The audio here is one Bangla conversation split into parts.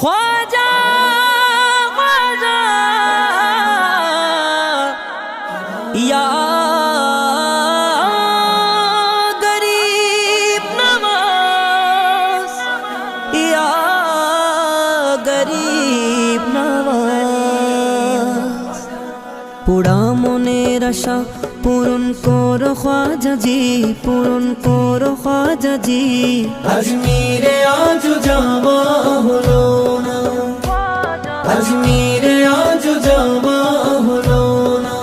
ख्वाजा ख्वाजा या गरीब नवाज, या गरीब नवाज। পুরা মনের আশা পূরণ করো খ্বাজাজি, পূরণ করো খ্বাজাজি। আজমিরে আজ যাওয়া হলো না, আজমিরে আজ যাওয়া হলো না।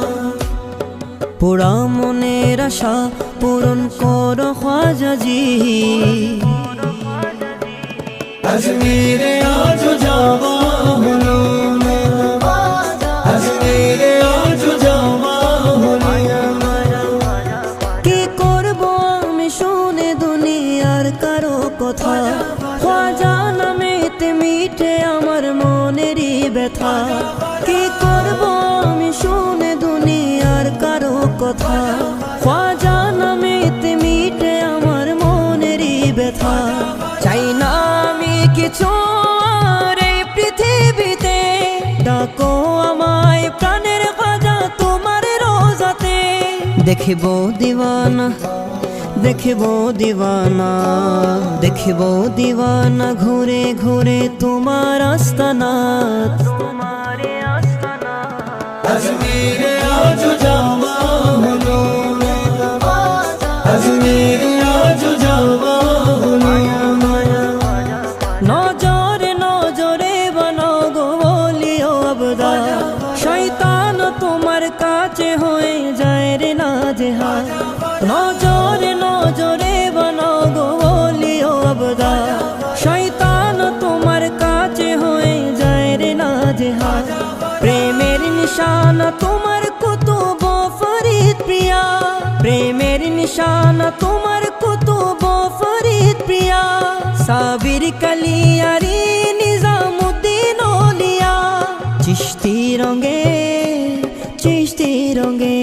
পুরা মনের আশা পূরণ করো খ্বাজাজি, আজমিরে আজ যাওয়া হলো না, আজমিরে আজ যাওয়া হলো না। কি করব আমি শুনে দুনিয়ার কারো কথা, খ্বাজা নামেতে মিটে আমার মনেরই ব্যথা। কি করব আমি শুনে দুনিয়ার কারো কথা, খ্বাজা নামেতে মিটে আমার মনেরই ব্যথা। চাই না আমি কিছু আর এই পৃথিবীতে, ডাকো আমায় প্রাণের খ্বাজা তোমার রোজাতে। দেখিব দিওয়ানা, দেখিব দিওয়ানা, দেখিব দিওয়ানা ঘুরে ঘুরে তোমার আস্তানা, তোমার আস্তানা। আজমিরে আজ যাওয়া হলো না, আজমিরে আজ যাওয়া হলো না। নজরে নজরে বানাও গো বলিও আবদা, শয়তান তোমার কাছে হয়ে যায় রে নাজেহাল। নজরে নজরে বানাও গো বলিও আবদা, শয়তান তোমার কাছে হয়ে যায় রে নাজেহাল। প্রেমের নিশানা তোমার কুতুব ফরিদ প্রিয়া, প্রেমের নিশানা তোমার কুতুব ফরিদ প্রিয়া। সাবির কালিয়ারি নিজামুদ্দিন ওলিয়া, চিশতি রঙে, চিশতি রঙে,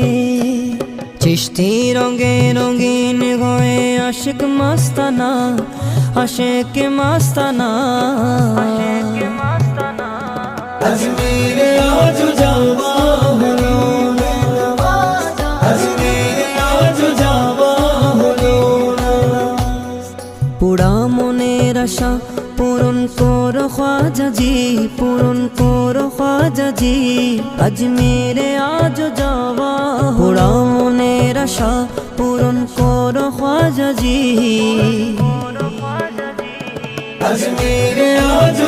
চিশতি রঙে রঙিন হয়ে আশিক মাস্তানা, আশিক মাস্তানা। আজমিরে আজ যাওয়া হলো না, আজমিরে আজ যাওয়া হলো না। পুরা মনের আশা পূরণ করো খ্বাজাজি, পূরণ করো খ্বাজাজি। আজমিরে আজ যাওয়া, পুরা মনের আশা পূরণ করো খ্বাজাজি। আজমিরে আজ